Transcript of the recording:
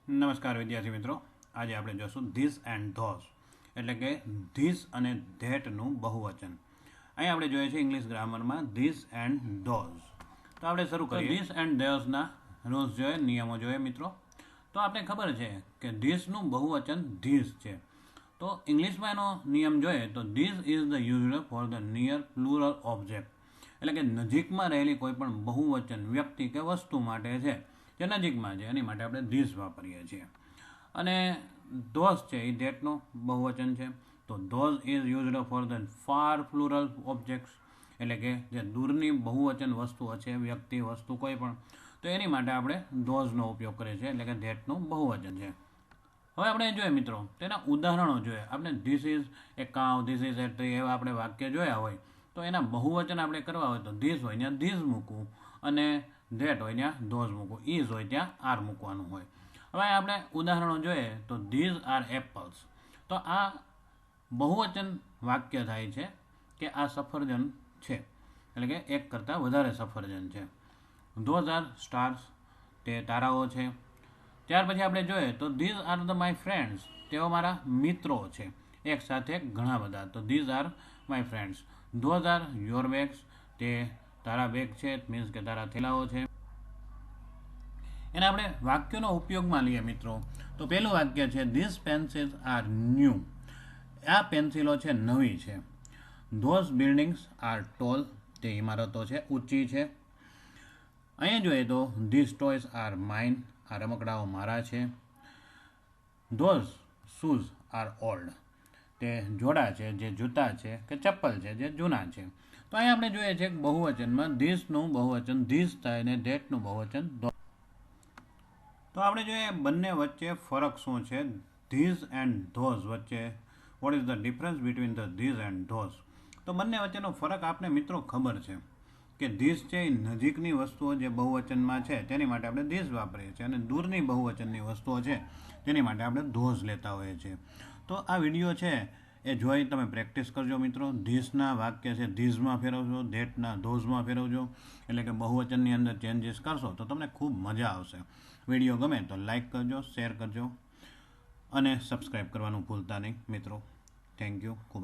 નમસ્કાર વિદ્યાર્થી મિત્રો, આજે આપણે જોશું ધીસ એન્ડ ધોઝ એટલે કે ધીસ અને ધેટનું બહુવચન. અહીં આપણે જોઈએ છે ઇંગ્લિશ ગ્રામરમાં ધીસ એન્ડ ધોઝ. તો આપણે શરૂ કરીએ. ધીસ એન્ડ ધોઝના રૂલ્સ જોઈએ, નિયમો જોઈએ મિત્રો. તો આપણે ખબર છે કે ધીસનું બહુવચન ધીસ છે. તો ઇંગ્લિશમાં એનો નિયમ જોઈએ તો this is the used for the near plural object, એટલે કે નજીકમાં રહેલી કોઈ પણ બહુવચન વ્યક્તિ કે વસ્તુ માટે છે જે નજીકમાં છે એની માટે આપણે ધીસ વાપરીએ છીએ. અને ધોઝ છે એ ધેટનું બહુવચન છે. તો those is used for the far plural objects, એટલે કે જે દૂરની બહુવચન વસ્તુઓ છે, વ્યક્તિ, વસ્તુ કોઈ પણ, તો એની માટે આપણે ધોઝનો ઉપયોગ કરીએ છીએ, એટલે કે ધેટનું બહુવચન છે. હવે આપણે જોઈએ મિત્રો, તેના ઉદાહરણો જોઈએ. આપણે this is A cow, this is A tree એવા આપણે વાક્ય જોયા હોય તો એના બહુવચન આપણે કરવા હોય તો ધીસ હોય ત્યાં ધીસ મૂકવું અને ધેટ હોય ત્યાં ધોઝ મૂકવું, ઇઝ હોય ત્યાં આર મૂકવાનું હોય. હવે આપણે ઉદાહરણો જોઈએ તો ધીઝ આર એપલ્સ. તો આ બહુવચન વાક્ય થાય છે કે આ સફરજન છે, એટલે કે એક કરતાં વધારે સફરજન છે. ધોઝ આર સ્ટાર્સ, તે તારાઓ છે. ત્યાર પછી આપણે જોઈએ તો these are the my friends, તેઓ મારા મિત્રો છે, એક સાથે ઘણા બધા. તો these are my friends. Those are your bags, તે તારા બેગ છે, મીન્સ કે તારા થેલાઓ છે. એને આપણે વાક્યોનો ઉપયોગમાં લઈએ મિત્રો. તો પહેલું વાક્ય છે ધીસ પેન્સિલ્સ આર ન્યૂ, આ પેન્સિલો છે નવી છે. ધોઝ બિલ્ડિંગ્સ આર ટોલ, તે ઇમારતો છે ઊંચી છે. અહીંયા જોઈએ તો ધીસ ટોયસ આર માઇન, આ રમકડાઓ મારા છે. ધોઝ શૂઝ આર ઓલ્ડ, તે જોડા છે, જે જૂતા છે કે ચપ્પલ છે જે જૂના છે. તો અહીંયા આપણે જોઈએ છે કે બહુવચનમાં ધીસનું બહુવચન ધીસ થાય અને ધેટનું બહુવચન ધોઝ. તો આપણે જોઈએ બંને વચ્ચે ફરક શું છે, ધીઝ એન્ડ ધોઝ વચ્ચે. What is the difference between the these and those? તો બંને વચ્ચેનો ફરક આપણે મિત્રો ખબર છે કે ધીસ છે એ નજીકની વસ્તુઓ જે બહુવચનમાં છે તેની માટે આપણે ધીસ વાપરીએ છીએ, અને દૂરની બહુવચનની વસ્તુઓ છે તેની માટે આપણે ધોઝ લેતા હોઈએ છીએ. તો આ વિડીયો છે એ જોઈ તમે પ્રેક્ટિસ કરજો મિત્રો. ધીસના વાક્ય છે ધીઝમાં ફેરવજો, ધેટના ધોઝમાં ફેરવજો, એટલે કે બહુવચનની અંદર ચેન્જીસ કરશો તો તમને ખૂબ મજા આવશે. વિડીયો ગમે તો લાઈક કરજો, શેર કરજો અને સબસ્ક્રાઈબ કરવાનું ભૂલતા નહીં મિત્રો. Thank you. ખૂબ